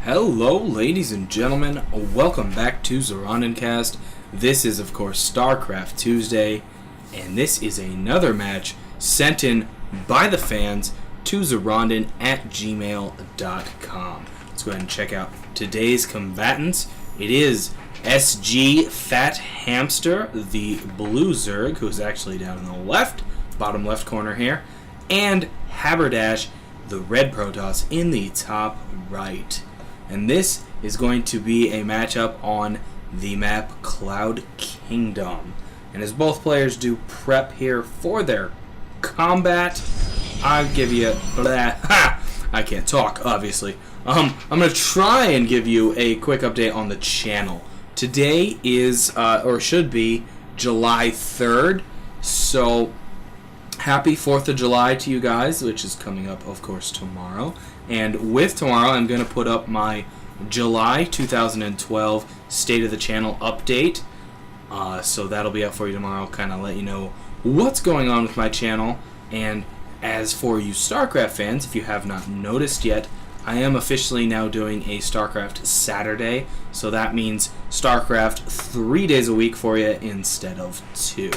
Hello, ladies and gentlemen. Welcome back to Zoronden. This is, of course, Starcraft Tuesday, and this is another match sent in by the fans to Zoronden at gmail.com. Let's go ahead and check out today's combatants. It is sGPhatHamsta, the blue Zerg, who's actually down in the left, bottom left corner here, and Haberdash, the red Protoss, in the top right. And this is going to be a matchup on the map Cloud Kingdom. And as both players do prep here for their combat, I'll give you I can't talk, obviously. I'm going to try and give you a quick update on the channel. Today is, or should be, July 3rd. So, happy 4th of July to you guys, which is coming up, of course, tomorrow. And with tomorrow, I'm going to put up my July 2012 State of the Channel update. So that'll be up for you tomorrow, kind of let you know what's going on with my channel. And as for you StarCraft fans, if you have not noticed yet, I am officially now doing a StarCraft Saturday. So that means StarCraft 3 days a week for you instead of 2.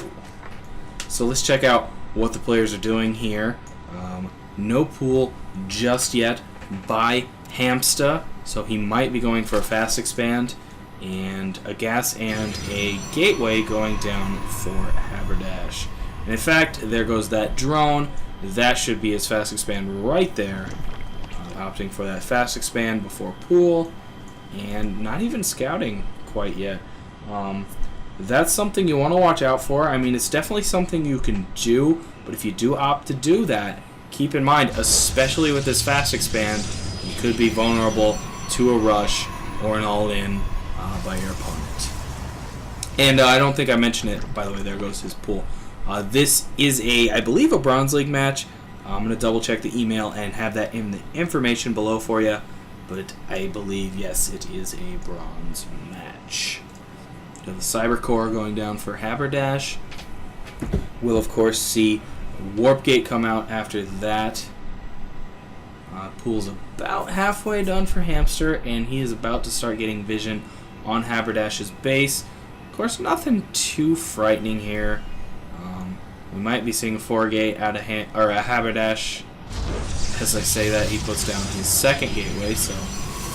So let's check out what the players are doing here. No pool just yet by Hamsta, so he might be going for a fast expand, and a gas and a gateway going down for Haberdash. And in fact, there goes that drone. That should be his fast expand right there. Opting for that fast expand before pool, and not even scouting quite yet. That's something you want to watch out for. I mean, it's definitely something you can do, but if you do opt to do that, keep in mind, especially with this fast expand, you could be vulnerable to a rush or an all-in by your opponent. And I don't think I mentioned it, by the way, there goes his pool. This is I believe, a Bronze League match. I'm going to double check the email and have that in the information below for you, but I believe, yes, it is a bronze match. We have the Cyber Core going down for Haberdash. We'll, of course, see Warp Gate come out after that. Pool's about halfway done for Hamster, and he is about to start getting vision on Haberdash's base. Of course, nothing too frightening here. We might be seeing a 4-gate out of a Haberdash. As I say that, he puts down his second gateway, so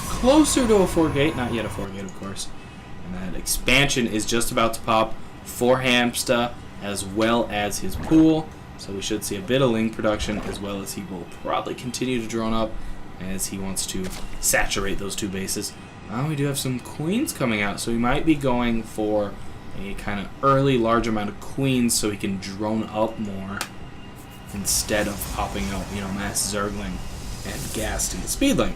closer to a 4-gate. Not yet a 4-gate, of course. And that expansion is just about to pop for Hamsta, as well as his pool. So we should see a bit of Ling production, as well as he will probably continue to drone up as he wants to saturate those two bases. We do have some queens coming out, so he might be going for a kind of early large amount of queens so he can drone up more instead of popping out, mass Zergling and gas to the Speedling.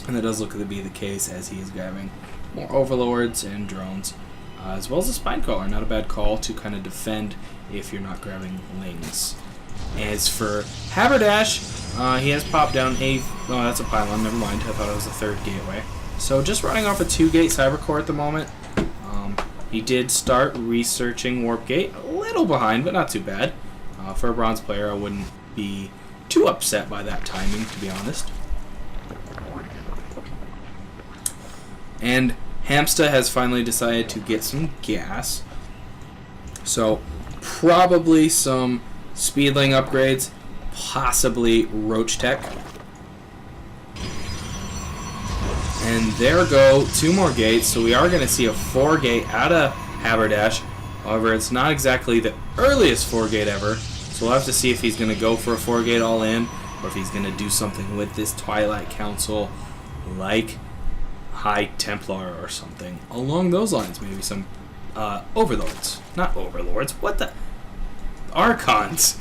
And that does look to be the case as he is grabbing more Overlords and drones, as well as a Spinecaller. Not a bad call to kind of defend if you're not grabbing Lings. As for Haberdash, he has popped down that's a pylon, never mind, I thought it was a 3rd gateway. So just running off a 2-gate Cyber Core at the moment. He did start researching Warp Gate, a little behind, but not too bad. For a bronze player, I wouldn't be too upset by that timing, to be honest. And Hamsta has finally decided to get some gas. So, probably some Speedling upgrades, possibly Roach Tech. And there go 2 more gates, so we are going to see a 4-gate out of Haberdash. However, it's not exactly the earliest 4-gate ever, so we'll have to see if he's going to go for a 4-gate all-in, or if he's going to do something with this Twilight Council, like High Templar or something along those lines. Maybe some Overlords. Not Overlords, what the? Archons.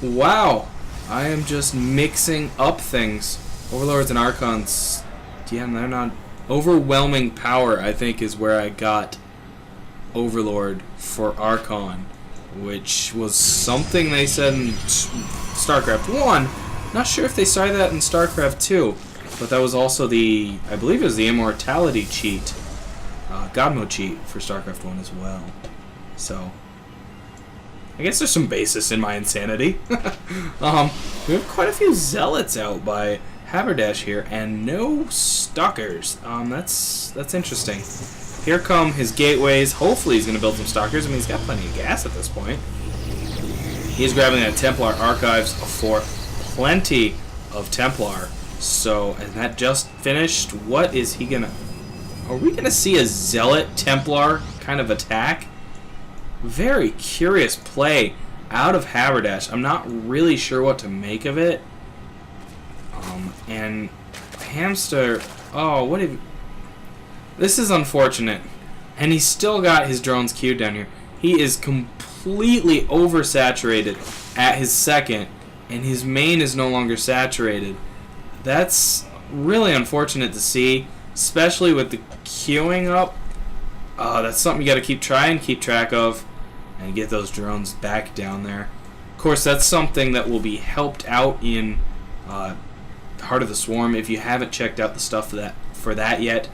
Wow. I am just mixing up things. Overlords and Archons, yeah, they're not... Overwhelming Power, I think, is where I got Overlord for Archon, which was something they said in StarCraft 1. Not sure if they started that in StarCraft 2, but that was also I believe it was the Immortality cheat, God Mode cheat for StarCraft 1 as well. So, I guess there's some basis in my insanity. We have quite a few Zealots out by Haberdash here, and no stalkers. That's interesting. Here come his gateways. Hopefully he's going to build some stalkers. I mean, he's got plenty of gas at this point. He's grabbing that Templar Archives for plenty of Templar. So, and that just finished. What is he going to... Are we going to see a Zealot Templar kind of attack? Very curious play out of Haberdash. I'm not really sure what to make of it. And Hamster... Oh, what have... This is unfortunate. And he's still got his drones queued down here. He is completely oversaturated at his second, and his main is no longer saturated. That's really unfortunate to see, especially with the queuing up. That's something you got to keep track of, and get those drones back down there. Of course, that's something that will be helped out in Heart of the Swarm. If you haven't checked out the stuff for that yet,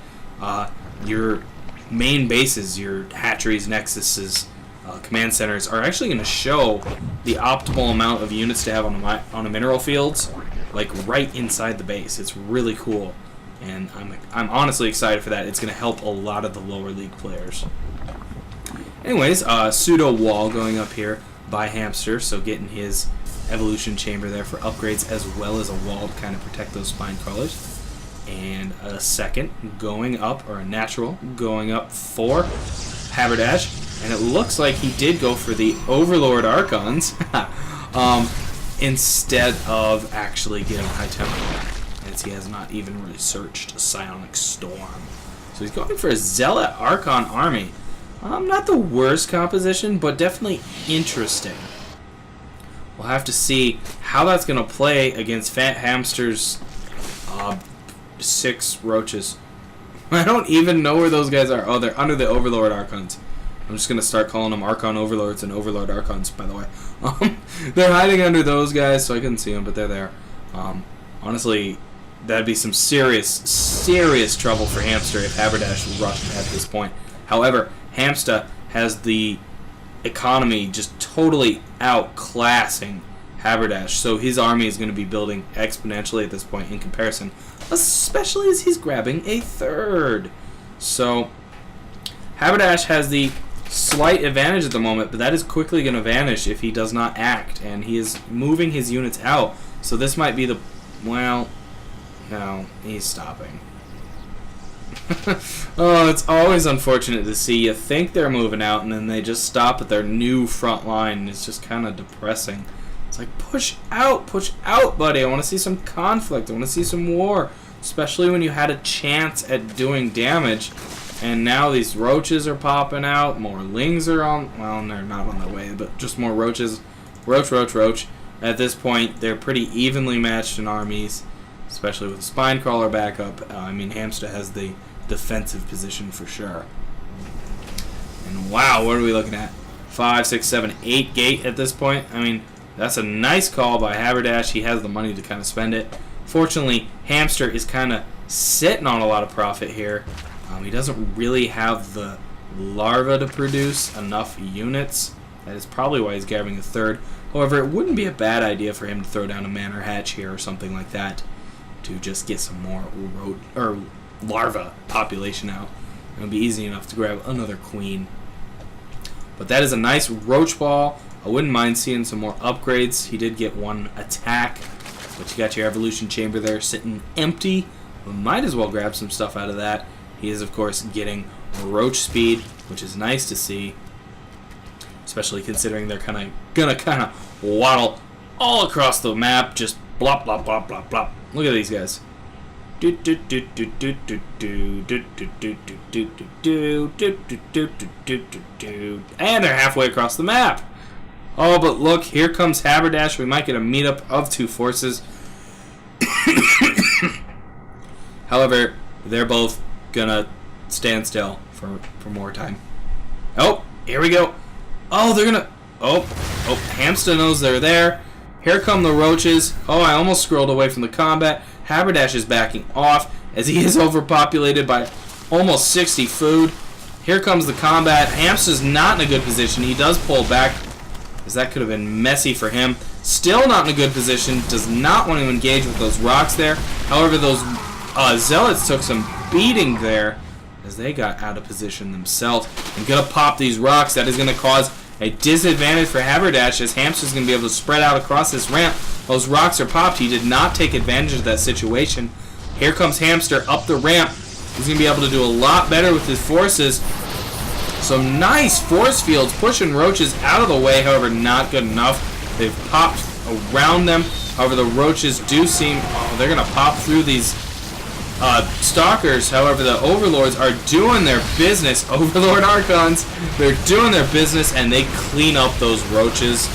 your main bases, your hatcheries, nexuses, command centers are actually going to show the optimal amount of units to have on a mineral fields, like right inside the base. It's really cool, and I'm honestly excited for that. It's going to help a lot of the lower league players. Anyways, pseudo wall going up here by Hamster, so getting his evolution chamber there for upgrades, as well as a wall to kind of protect those spine crawlers. And a second going up, or a natural going up for Haberdash. And it looks like he did go for the Overlord Archons instead of actually getting High Templar, as he has not even really searched Psionic Storm. So he's going for a Zealot Archon army. Not the worst composition, but definitely interesting. We'll have to see how that's going to play against Fat Hamster's 6 roaches. I don't even know where those guys are. Oh, they're under the Overlord Archons. I'm just going to start calling them Archon Overlords and Overlord Archons, by the way. They're hiding under those guys, so I couldn't see them, but they're there. Honestly, that'd be some serious trouble for Hamster if Haberdash rushed at this point. However, Hamsta has the economy just totally outclassing Haberdash, so his army is going to be building exponentially at this point in comparison, especially as he's grabbing a third. So Haberdash has the slight advantage at the moment, but that is quickly going to vanish if he does not act, and he is moving his units out. So this might be the... Well, no, he's stopping. Oh, it's always unfortunate to see. You think they're moving out, and then they just stop at their new front line. It's just kind of depressing. It's like, push out, buddy. I want to see some conflict. I want to see some war, especially when you had a chance at doing damage. And now these roaches are popping out. More lings are on. Well, they're not on their way, but just more roaches. Roach. At this point, they're pretty evenly matched in armies, especially with the spine crawler backup. I mean, Hamsta has the defensive position for sure. And wow, what are we looking at? 5, 6, 7, 8 gate at this point. I mean, that's a nice call by Haberdash. He has the money to kind of spend it. Fortunately, Hamster is kind of sitting on a lot of profit here. He doesn't really have the larva to produce enough units. That is probably why he's grabbing a third. However, it wouldn't be a bad idea for him to throw down a manor hatch here or something like that to just get some more larva population out. It would be easy enough to grab another queen. But that is a nice roach ball. I wouldn't mind seeing some more upgrades. He did get one attack, but you got your evolution chamber there sitting empty. We might as well grab some stuff out of that. He is, of course, getting roach speed, which is nice to see, especially considering they're gonna waddle all across the map, just blop, blop, blop, blop, blop. Look at these guys. And they're halfway across the map. Oh, but look, here comes Haberdash. We might get a meetup of two forces. However, they're both gonna stand still for more time. Oh, here we go. Oh, they're gonna... Oh, Hamsta knows they're there. Here come the roaches. Oh, I almost scrolled away from the combat. Haberdash is backing off as he is overpopulated by almost 60 food. Here comes the combat. Hamsta's not in a good position. He does pull back, as that could have been messy for him. still not in a good position, does not want to engage with those rocks there. However, those Zealots took some beating there as they got out of position themselves. And gonna pop these rocks. That is gonna cause a disadvantage for Haberdash, as Hamster's gonna be able to spread out across this ramp. Those rocks are popped. He did not take advantage of that situation. Here comes Hamster up the ramp. He's gonna be able to do a lot better with his forces. Some nice force fields pushing roaches out of the way, however, not good enough. They've popped around them. However, the roaches do seem... Oh, they're gonna pop through these stalkers. However, the overlords are doing their business. Overlord Archons, they're doing their business, and they clean up those roaches.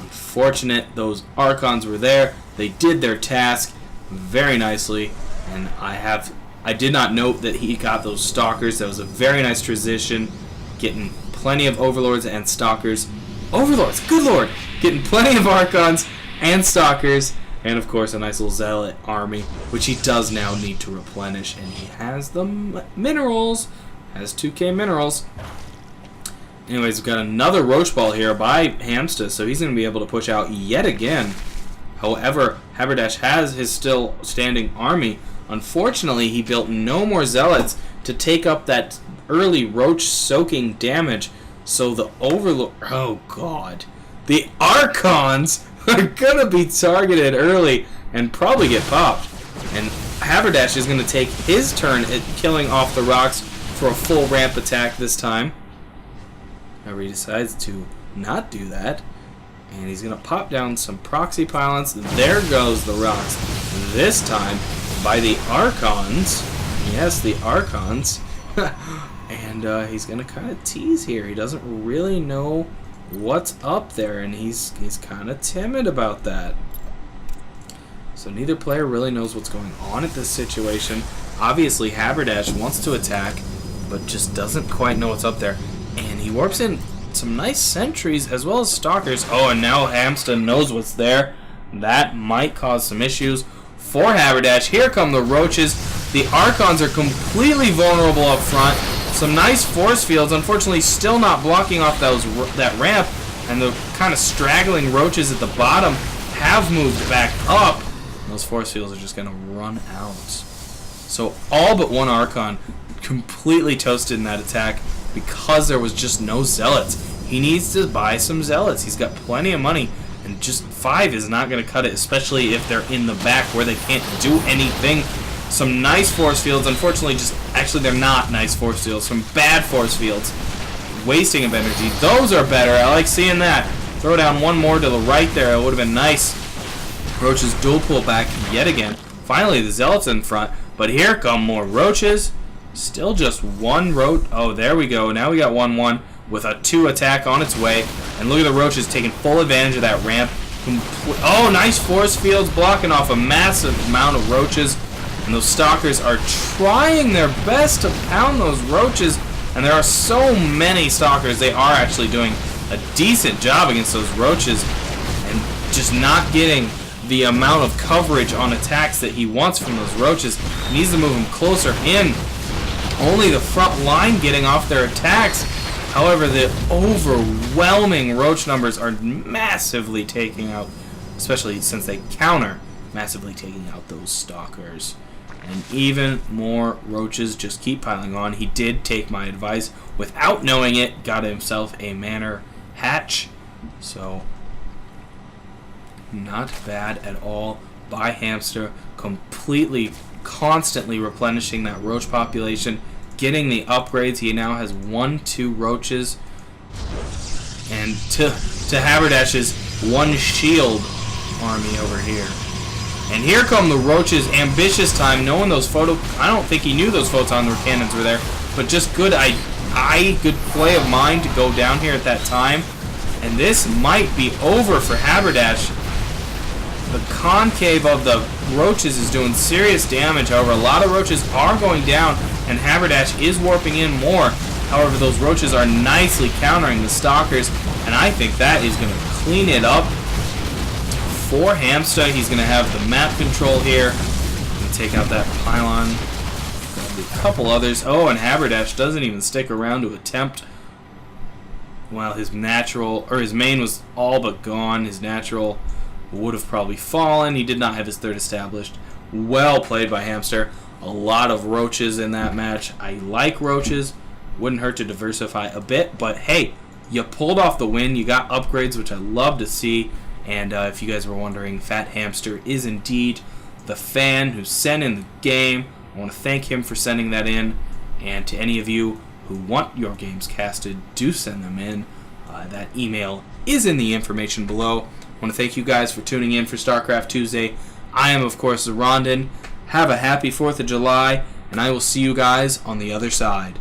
Unfortunate, those Archons were there. They did their task very nicely, and I did not note that he got those stalkers. That was a very nice transition, getting plenty of overlords and stalkers. Overlords, good lord, getting plenty of Archons and stalkers. And, of course, a nice little Zealot army, which he does now need to replenish. And he has the minerals. Has 2k minerals. Anyways, we've got another Roach Ball here by Hamsta, so he's going to be able to push out yet again. However, Haberdash has his still standing army. Unfortunately, he built no more Zealots to take up that early Roach soaking damage. So the Overlord... Oh, God. The Archons are going to be targeted early and probably get popped. And Haberdash is going to take his turn at killing off the rocks for a full ramp attack this time. However, he decides to not do that. And he's going to pop down some proxy pylons. There goes the rocks. This time by the Archons. Yes, the Archons. And he's going to kind of tease here. He doesn't really know what's up there, and he's kind of timid about that. So neither player really knows what's going on at this situation. Obviously, Haberdash wants to attack, but just doesn't quite know what's up there. And he warps in some nice sentries as well as stalkers. Oh, and now Hamsta knows what's there. That might cause some issues for Haberdash. Here come the roaches. The Archons are completely vulnerable up front. Some nice force fields, unfortunately still not blocking off that ramp, and the kind of straggling roaches at the bottom have moved back up. Those force fields are just going to run out. So all but one Archon completely toasted in that attack because there was just no Zealots. He needs to buy some Zealots. He's got plenty of money, and just 5 is not going to cut it, especially if they're in the back where they can't do anything. Some nice force fields. Unfortunately, actually they're not nice force fields. Some bad force fields. Wasting of energy. Those are better. I like seeing that. Throw down one more to the right there. It would have been nice. Roaches dual pull back yet again. Finally, the Zealots in front. But here come more roaches. Still just one roach. Oh, there we go. Now we got 1-1 with a 2 attack on its way. And look at the roaches taking full advantage of that ramp. Oh, nice force fields blocking off a massive amount of roaches. And those stalkers are trying their best to pound those roaches. And there are so many stalkers, they are actually doing a decent job against those roaches. And just not getting the amount of coverage on attacks that he wants from those roaches. He needs to move them closer in. Only the front line getting off their attacks. However, the overwhelming roach numbers are massively taking out, especially since they counter, massively taking out those stalkers. And even more roaches just keep piling on. He did take my advice without knowing it, got himself a manor hatch. So, not bad at all by Hamster. Completely, constantly replenishing that roach population. Getting the upgrades. He now has 1-2 roaches. And to Haberdash's 1 shield army over here. And here come the roaches. Ambitious time, knowing those I don't think he knew those photon cannons were there, but just good good play of mind to go down here at that time. And this might be over for Haberdash. The concave of the roaches is doing serious damage. However, a lot of roaches are going down, and Haberdash is warping in more. However, those roaches are nicely countering the stalkers, and I think that is going to clean it up for Hamsta. He's going to have the map control here. Going to take out that pylon. A couple others. Oh, and Haberdash doesn't even stick around to attempt Well, his natural, or his main was all but gone. His natural would have probably fallen. He did not have his third established. Well played by Hamster. A lot of roaches in that match. I like roaches. Wouldn't hurt to diversify a bit, but hey, you pulled off the win. You got upgrades, which I love to see. And if you guys were wondering, Fat Hamster is indeed the fan who sent in the game. I want to thank him for sending that in. And to any of you who want your games casted, do send them in. That email is in the information below. I want to thank you guys for tuning in for Starcraft Tuesday. I am, of course, Zoronden. Have a happy 4th of July, and I will see you guys on the other side.